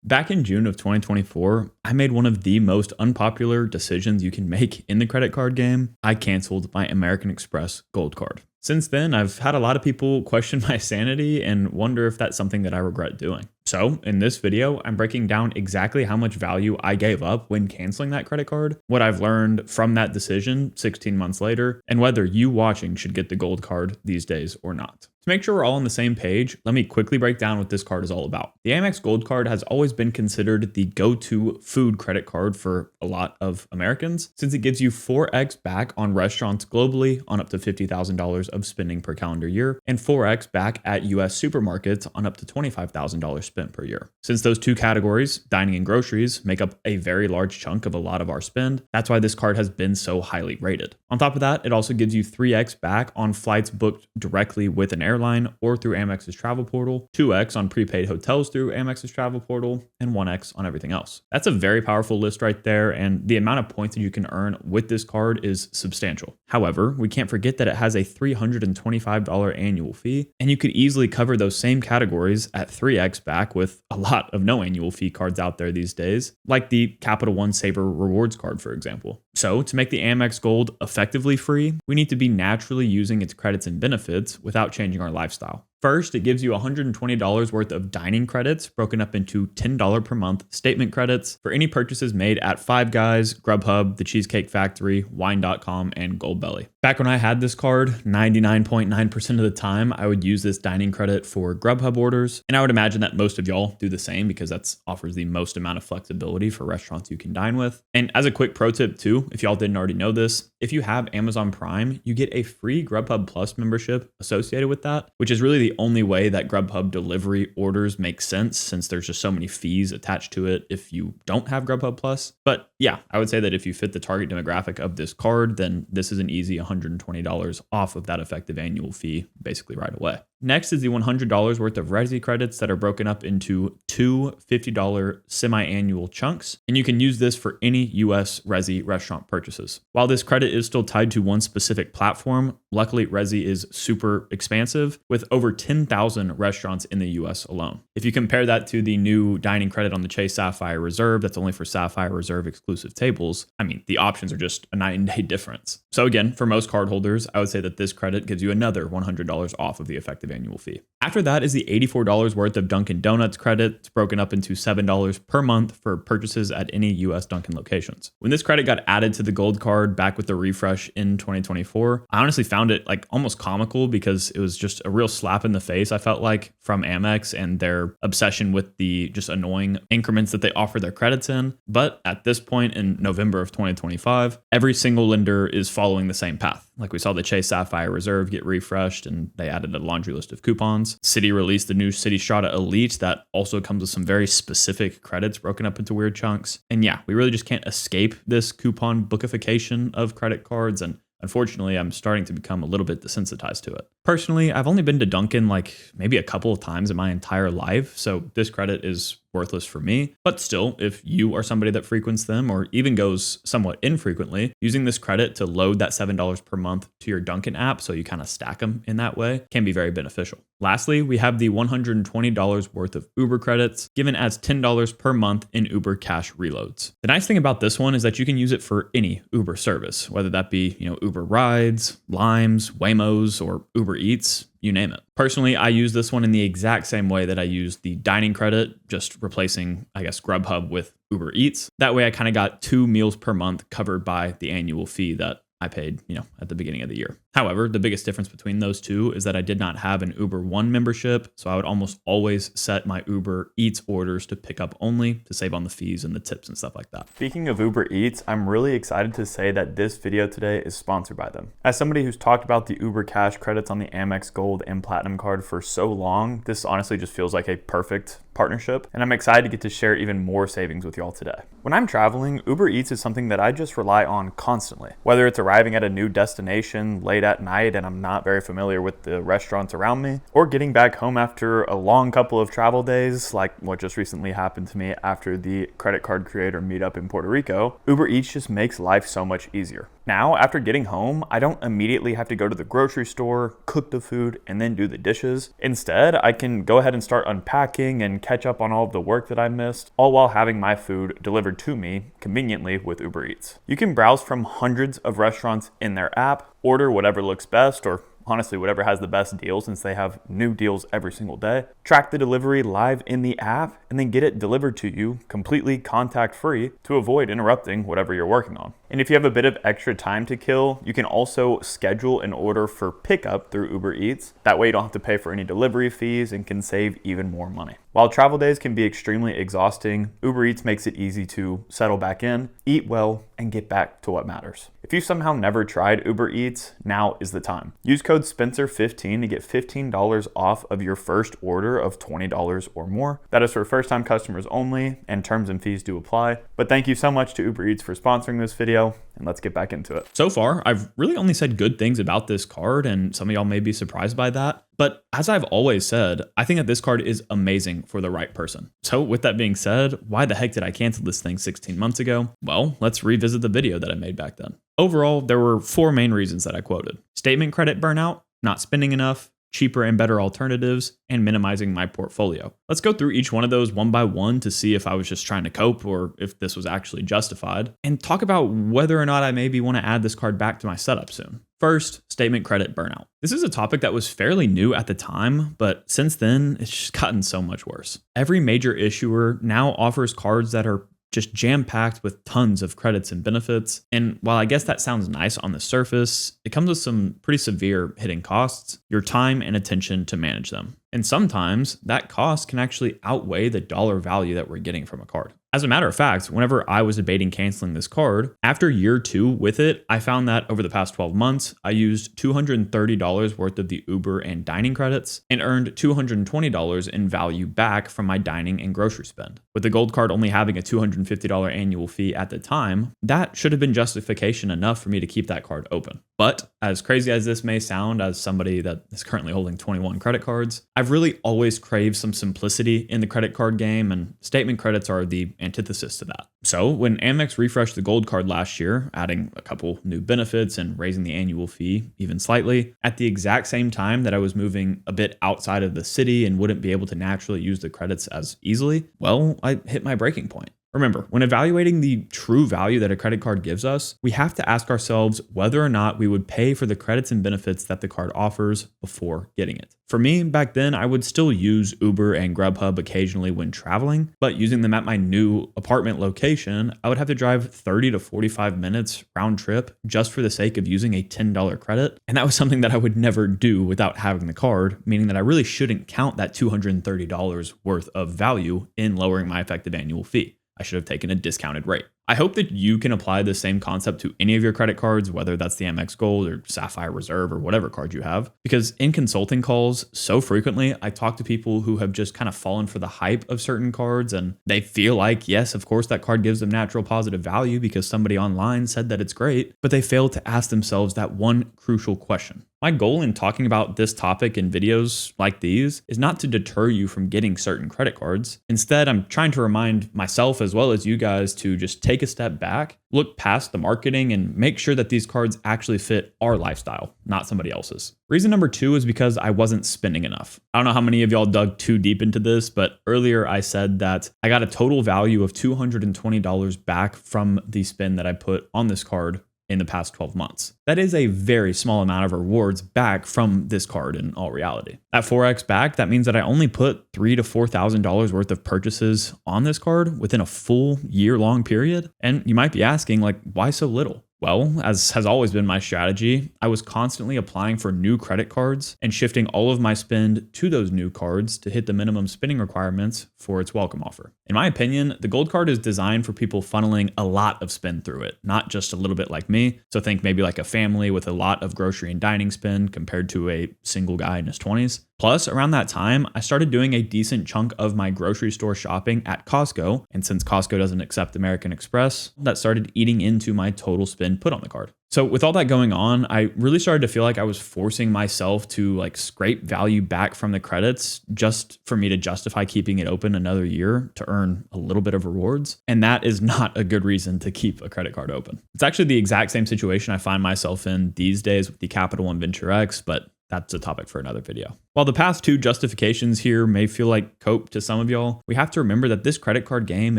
Back in June of 2024, I made one of the most unpopular decisions you can make in the credit card game. I canceled my American Express Gold Card. Since then, I've had a lot of people question my sanity and wonder if that's something that I regret doing. So in this video, I'm breaking down exactly how much value I gave up when canceling that credit card, what I've learned from that decision 16 months later, and whether you watching should get the gold card these days or not. To make sure we're all on the same page, let me quickly break down what this card is all about. The Amex Gold Card has always been considered the go-to food credit card for a lot of Americans, since it gives you 4x back on restaurants globally on up to $50,000 of spending per calendar year, and 4x back at US supermarkets on up to $25,000 spent per year. Since those two categories, dining and groceries, make up a very large chunk of a lot of our spend, that's why this card has been so highly rated. On top of that, it also gives you 3x back on flights booked directly with an airline or through Amex's travel portal, 2x on prepaid hotels through Amex's travel portal, and 1x on everything else. That's a very powerful list right there, and the amount of points that you can earn with this card is substantial. However, we can't forget that it has a $325 annual fee, and you could easily cover those same categories at 3x back with a lot of no annual fee cards out there these days, like the Capital One Saver Rewards card, for example. So to make the Amex Gold effectively free, we need to be naturally using its credits and benefits without changing our lifestyle. First, it gives you $120 worth of dining credits broken up into $10 per month statement credits for any purchases made at Five Guys, Grubhub, The Cheesecake Factory, Wine.com, and Goldbelly. Back when I had this card, 99.9% of the time, I would use this dining credit for Grubhub orders, and I would imagine that most of y'all do the same because that offers the most amount of flexibility for restaurants you can dine with. And as a quick pro tip too, if y'all didn't already know this, if you have Amazon Prime, you get a free Grubhub Plus membership associated with that, which is really the only way that Grubhub delivery orders make sense, since there's just so many fees attached to it if you don't have Grubhub Plus. But yeah, I would say that if you fit the target demographic of this card, then this is an easy $120 off of that effective annual fee basically right away. Next is the $100 worth of Resi credits that are broken up into two $50 semi-annual chunks, and you can use this for any US Resi restaurant purchases. While this credit is still tied to one specific platform, luckily Resi is super expansive with over 10,000 restaurants in the US alone. If you compare that to the new dining credit on the Chase Sapphire Reserve that's only for Sapphire Reserve exclusive tables, I mean, the options are just a night and day difference. So again, for most cardholders, I would say that this credit gives you another $100 off of the effective annual fee. After that is the $84 worth of Dunkin' Donuts credit. It's broken up into $7 per month for purchases at any US Dunkin' locations. When this credit got added to the gold card back with the refresh in 2024, I honestly found it like almost comical because it was just a real slap in the face, I felt like, from Amex and their obsession with the just annoying increments that they offer their credits in. But at this point in November of 2025, every single lender is following the same path. Like we saw the Chase Sapphire Reserve get refreshed and they added a laundry list of coupons. Citi released the new Citi Strata Elite that also comes with some very specific credits broken up into weird chunks. And yeah, we really just can't escape this coupon bookification of credit cards, and unfortunately, I'm starting to become a little bit desensitized to it. Personally, I've only been to Dunkin' like maybe a couple of times in my entire life, so this credit is worthless for me. But still, if you are somebody that frequents them or even goes somewhat infrequently, using this credit to load that $7 per month to your Dunkin' app so you kind of stack them in that way can be very beneficial. Lastly, we have the $120 worth of Uber credits given as $10 per month in Uber Cash reloads. The nice thing about this one is that you can use it for any Uber service, whether that be, Uber Rides, Limes, Waymos, or Uber Eats, you name it. Personally, I use this one in the exact same way that I used the dining credit, just replacing, Grubhub with Uber Eats. That way I kind of got 2 meals per month covered by the annual fee that I paid, at the beginning of the year. However, the biggest difference between those two is that I did not have an Uber One membership, so I would almost always set my Uber Eats orders to pick up only to save on the fees and the tips and stuff like that. Speaking of Uber Eats, I'm really excited to say that this video today is sponsored by them. As somebody who's talked about the Uber Cash credits on the Amex Gold and Platinum card for so long, this honestly just feels like a perfect partnership, and I'm excited to get to share even more savings with y'all today. When I'm traveling, Uber Eats is something that I just rely on constantly. Whether it's arriving at a new destination late at night and I'm not very familiar with the restaurants around me, or getting back home after a long couple of travel days, like what just recently happened to me after the credit card creator meetup in Puerto Rico, Uber Eats just makes life so much easier. Now, after getting home, I don't immediately have to go to the grocery store, cook the food, and then do the dishes. Instead, I can go ahead and start unpacking and catch up on all of the work that I missed, all while having my food delivered to me conveniently with Uber Eats. You can browse from hundreds of restaurants in their app, order whatever looks best, or honestly, whatever has the best deal since they have new deals every single day. Track the delivery live in the app and then get it delivered to you completely contact-free to avoid interrupting whatever you're working on. And if you have a bit of extra time to kill, you can also schedule an order for pickup through Uber Eats. That way you don't have to pay for any delivery fees and can save even more money. While travel days can be extremely exhausting, Uber Eats makes it easy to settle back in, eat well, and get back to what matters. If you've somehow never tried Uber Eats, now is the time. Use code Spencer15 to get $15 off of your first order of $20 or more. That is for first-time customers only, and terms and fees do apply. But thank you so much to Uber Eats for sponsoring this video, and let's get back into it. So far, I've really only said good things about this card, and some of y'all may be surprised by that. But as I've always said, I think that this card is amazing for the right person. So with that being said, why the heck did I cancel this thing 16 months ago? Well, let's revisit the video that I made back then. Overall, there were 4 main reasons that I quoted: statement credit burnout, not spending enough, cheaper and better alternatives, and minimizing my portfolio. Let's go through each one of those one by one to see if I was just trying to cope or if this was actually justified, and talk about whether or not I maybe want to add this card back to my setup soon. First, statement credit burnout. This is a topic that was fairly new at the time, but since then, it's just gotten so much worse. Every major issuer now offers cards that are just jam-packed with tons of credits and benefits. And while I guess that sounds nice on the surface, it comes with some pretty severe hidden costs, your time and attention to manage them. And sometimes that cost can actually outweigh the dollar value that we're getting from a card. As a matter of fact, whenever I was debating canceling this card, after year 2 with it, I found that over the past 12 months, I used $230 worth of the Uber and dining credits and earned $220 in value back from my dining and grocery spend. With the gold card only having a $250 annual fee at the time, that should have been justification enough for me to keep that card open. But as crazy as this may sound, as somebody that is currently holding 21 credit cards, I've really always craved some simplicity in the credit card game, and statement credits are the antithesis to that. So when Amex refreshed the gold card last year, adding a couple new benefits and raising the annual fee even slightly, at the exact same time that I was moving a bit outside of the city and wouldn't be able to naturally use the credits as easily, well, I hit my breaking point. Remember, when evaluating the true value that a credit card gives us, we have to ask ourselves whether or not we would pay for the credits and benefits that the card offers before getting it. For me, back then, I would still use Uber and Grubhub occasionally when traveling, but using them at my new apartment location, I would have to drive 30 to 45 minutes round trip just for the sake of using a $10 credit. And that was something that I would never do without having the card, meaning that I really shouldn't count that $230 worth of value in lowering my effective annual fee. I should have taken a discounted rate. I hope that you can apply the same concept to any of your credit cards, whether that's the Amex Gold or Sapphire Reserve or whatever card you have. Because in consulting calls, so frequently I talk to people who have just kind of fallen for the hype of certain cards, and they feel like, yes, of course, that card gives them natural positive value because somebody online said that it's great, but they fail to ask themselves that one crucial question. My goal in talking about this topic in videos like these is not to deter you from getting certain credit cards. Instead, I'm trying to remind myself as well as you guys to just take a step back, look past the marketing, and make sure that these cards actually fit our lifestyle, not somebody else's. Reason number 2 is because I wasn't spending enough. I don't know how many of y'all dug too deep into this, but earlier I said that I got a total value of $220 back from the spend that I put on this card in the past 12 months. That is a very small amount of rewards back from this card in all reality. At 4x back, that means that I only put $3,000 to $4,000 worth of purchases on this card within a full year-long period. And you might be asking, like, why so little? Well, as has always been my strategy, I was constantly applying for new credit cards and shifting all of my spend to those new cards to hit the minimum spending requirements for its welcome offer. In my opinion, the gold card is designed for people funneling a lot of spend through it, not just a little bit like me. So think maybe like a family with a lot of grocery and dining spend compared to a single guy in his 20s. Plus, around that time, I started doing a decent chunk of my grocery store shopping at Costco. And since Costco doesn't accept American Express, that started eating into my total spend put on the card. So with all that going on, I really started to feel like I was forcing myself to like scrape value back from the credits just for me to justify keeping it open another year to earn a little bit of rewards. And that is not a good reason to keep a credit card open. It's actually the exact same situation I find myself in these days with the Capital One Venture X, but that's a topic for another video. While the past two justifications here may feel like cope to some of y'all, we have to remember that this credit card game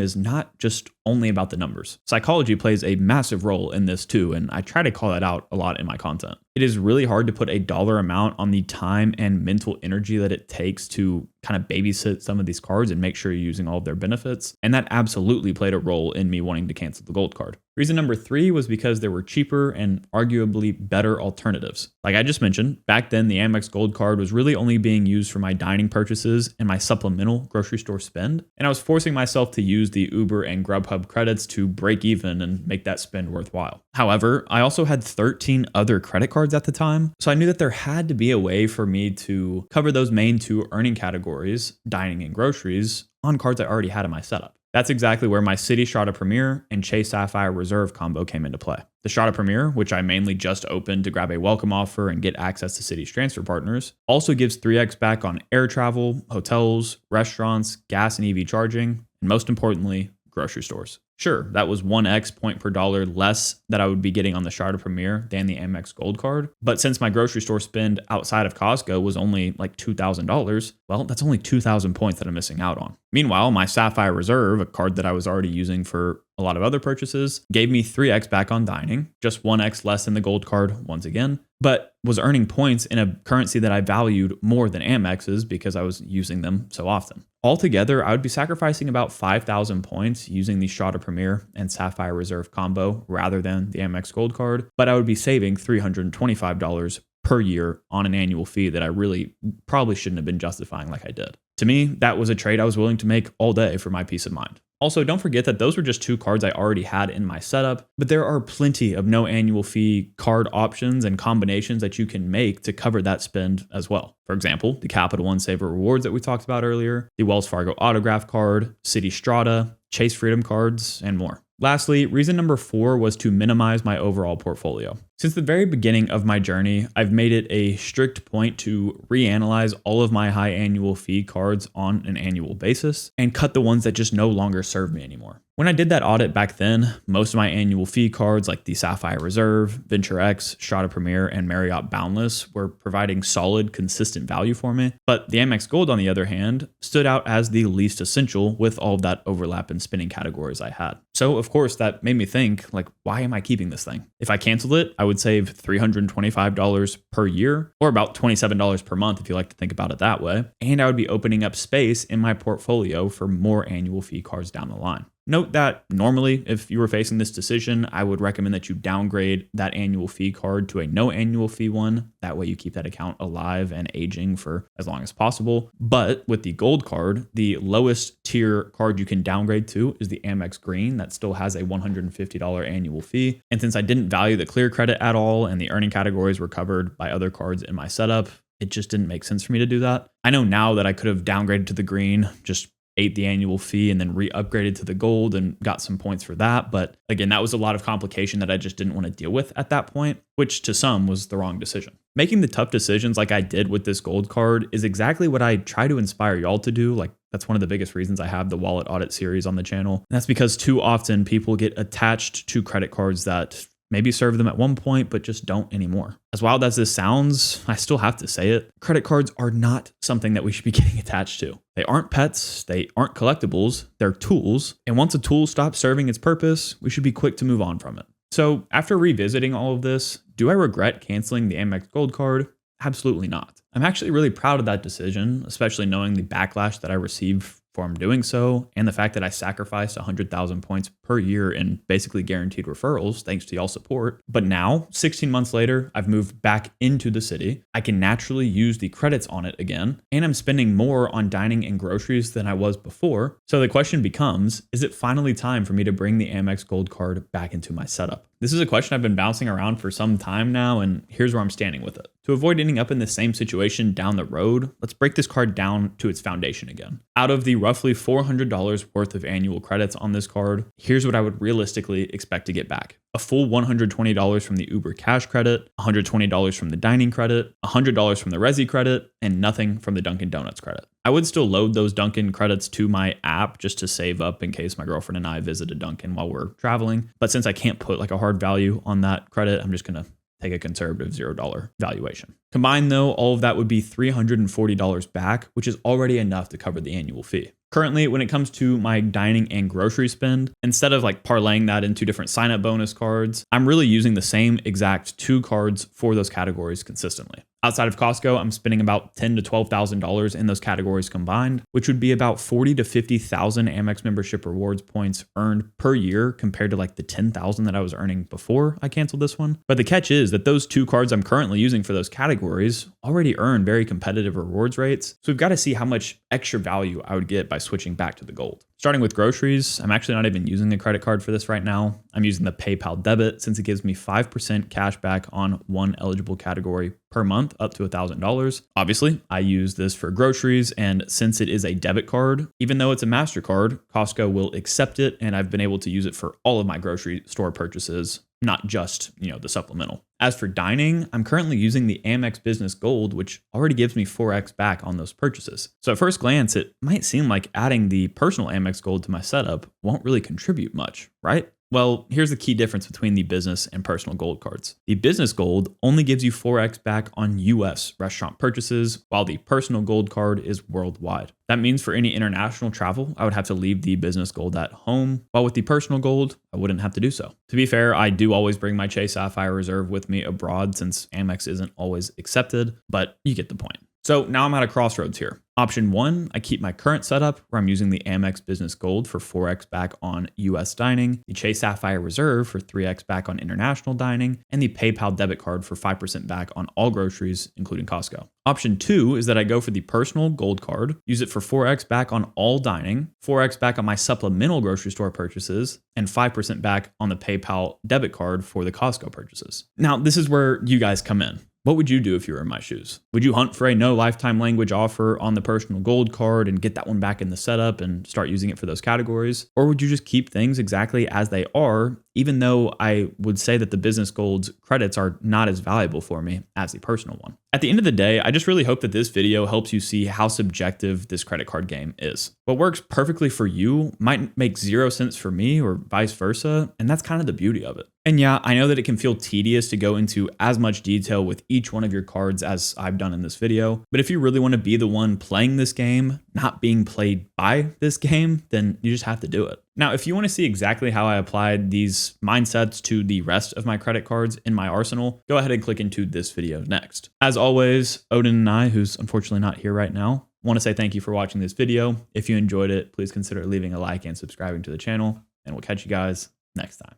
is not just only about the numbers. Psychology plays a massive role in this too, and I try to call that out a lot in my content. It is really hard to put a dollar amount on the time and mental energy that it takes to kind of babysit some of these cards and make sure you're using all of their benefits. And that absolutely played a role in me wanting to cancel the gold card. Reason number 3 was because there were cheaper and arguably better alternatives. Like I just mentioned, back then the Amex Gold Card was really only being used for my dining purchases and my supplemental grocery store spend. And I was forcing myself to use the Uber and Grubhub credits to break even and make that spend worthwhile. However, I also had 13 other credit cards at the time, so I knew that there had to be a way for me to cover those main two earning categories, dining and groceries, on cards I already had in my setup. That's exactly where my Citi Strata Premier and Chase Sapphire Reserve combo came into play. The Strata Premier, which I mainly just opened to grab a welcome offer and get access to Citi's transfer partners, also gives 3x back on air travel, hotels, restaurants, gas and EV charging, and most importantly, grocery stores. Sure, that was 1x point per dollar less that I would be getting on the Strata Premier than the Amex Gold Card. But since my grocery store spend outside of Costco was only like $2,000, well, that's only 2,000 points that I'm missing out on. Meanwhile, my Sapphire Reserve, a card that I was already using for a lot of other purchases, gave me 3x back on dining, just 1x less than the Gold Card once again, but was earning points in a currency that I valued more than Amex's because I was using them so often. Altogether, I would be sacrificing about 5,000 points using the Strata Premier and Sapphire Reserve combo rather than the Amex Gold Card, but I would be saving $325 per year on an annual fee that I really probably shouldn't have been justifying like I did. To me, that was a trade I was willing to make all day for my peace of mind. Also, don't forget that those were just two cards I already had in my setup, but there are plenty of no annual fee card options and combinations that you can make to cover that spend as well. For example, the Capital One Saver Rewards that we talked about earlier, the Wells Fargo Autograph Card, Citi Strata, Chase Freedom Cards, and more. Lastly, reason number 4 was to minimize my overall portfolio. Since the very beginning of my journey, I've made it a strict point to reanalyze all of my high annual fee cards on an annual basis and cut the ones that just no longer serve me anymore. When I did that audit back then, most of my annual fee cards like the Sapphire Reserve, Venture X, Strata Premier, and Marriott Boundless were providing solid, consistent value for me. But the Amex Gold, on the other hand, stood out as the least essential with all of that overlap in spending categories I had. So of course, that made me think, like, why am I keeping this thing? If I canceled it, I would save $325 per year, or about $27 per month if you like to think about it that way. And I would be opening up space in my portfolio for more annual fee cards down the line. Note that normally, if you were facing this decision, I would recommend that you downgrade that annual fee card to a no annual fee one. That way you keep that account alive and aging for as long as possible. But with the gold card, the lowest tier card you can downgrade to is the Amex Green that still has a $150 annual fee. And since I didn't value the clear credit at all and the earning categories were covered by other cards in my setup, it just didn't make sense for me to do that. I know now that I could have downgraded to the green, just ate the annual fee and then re-upgraded to the gold and got some points for that. But again, that was a lot of complication that I just didn't want to deal with at that point, which to some was the wrong decision. Making the tough decisions like I did with this gold card is exactly what I try to inspire y'all to do. Like that's one of the biggest reasons I have the wallet audit series on the channel. And that's because too often people get attached to credit cards that maybe serve them at one point, but just don't anymore. As wild as this sounds, I still have to say it. Credit cards are not something that we should be getting attached to. They aren't pets. They aren't collectibles. They're tools. And once a tool stops serving its purpose, we should be quick to move on from it. So after revisiting all of this, do I regret canceling the Amex Gold Card? Absolutely not. I'm actually really proud of that decision, especially knowing the backlash that I received from doing so and the fact that I sacrificed 100,000 points per year in basically guaranteed referrals thanks to y'all support. But now, 16 months later, I've moved back into the city. I can naturally use the credits on it again, and I'm spending more on dining and groceries than I was before. So the question becomes, is it finally time for me to bring the Amex Gold Card back into my setup? This is a question I've been bouncing around for some time now, and here's where I'm standing with it. To avoid ending up in the same situation down the road, let's break this card down to its foundation again. Out of the roughly $400 worth of annual credits on this card, here's what I would realistically expect to get back. A full $120 from the Uber cash credit, $120 from the dining credit, $100 from the Resi credit, and nothing from the Dunkin' Donuts credit. I would still load those Dunkin' credits to my app just to save up in case my girlfriend and I visit a Dunkin' while we're traveling. But since I can't put like a hard value on that credit, I'm just going to take a conservative $0 valuation. Combined though, all of that would be $340 back, which is already enough to cover the annual fee. Currently, when it comes to my dining and grocery spend, instead of like parlaying that into different sign-up bonus cards, I'm really using the same exact 2 cards for those categories consistently. Outside of Costco, I'm spending about $10,000 to $12,000 in those categories combined, which would be about 40,000 to 50,000 Amex membership rewards points earned per year compared to like the 10,000 that I was earning before I canceled this one. But the catch is that those 2 cards I'm currently using for those categories already earn very competitive rewards rates. So we've got to see how much extra value I would get by switching back to the gold. Starting with groceries, I'm actually not even using a credit card for this right now. I'm using the PayPal debit since it gives me 5% cash back on one eligible category per month up to $1,000. Obviously, I use this for groceries, and since it is a debit card, even though it's a MasterCard, Costco will accept it, and I've been able to use it for all of my grocery store purchases, not just, the supplemental. As for dining, I'm currently using the Amex Business Gold, which already gives me 4x back on those purchases. So at first glance, it might seem like adding the personal Amex Gold to my setup won't really contribute much, right? Well, here's the key difference between the business and personal gold cards. The business gold only gives you 4x back on US restaurant purchases, while the personal gold card is worldwide. That means for any international travel, I would have to leave the business gold at home, while with the personal gold, I wouldn't have to do so. To be fair, I do always bring my Chase Sapphire Reserve with me abroad since Amex isn't always accepted, but you get the point. So now I'm at a crossroads here. Option 1, I keep my current setup where I'm using the Amex Business Gold for 4x back on US dining, the Chase Sapphire Reserve for 3x back on international dining, and the PayPal debit card for 5% back on all groceries, including Costco. Option 2 is that I go for the personal gold card, use it for 4x back on all dining, 4x back on my supplemental grocery store purchases, and 5% back on the PayPal debit card for the Costco purchases. Now, this is where you guys come in. What would you do if you were in my shoes? Would you hunt for a no lifetime language offer on the personal gold card and get that one back in the setup and start using it for those categories? Or would you just keep things exactly as they are, even though I would say that the business gold's credits are not as valuable for me as the personal one? At the end of the day, I just really hope that this video helps you see how subjective this credit card game is. What works perfectly for you might make 0 sense for me or vice versa, and that's kind of the beauty of it. And yeah, I know that it can feel tedious to go into as much detail with each one of your cards as I've done in this video, but if you really want to be the one playing this game, not being played by this game, then you just have to do it. Now, if you want to see exactly how I applied these mindsets to the rest of my credit cards in my arsenal, go ahead and click into this video next. As always, Odin and I, who's unfortunately not here right now, want to say thank you for watching this video. If you enjoyed it, please consider leaving a like and subscribing to the channel, and we'll catch you guys next time.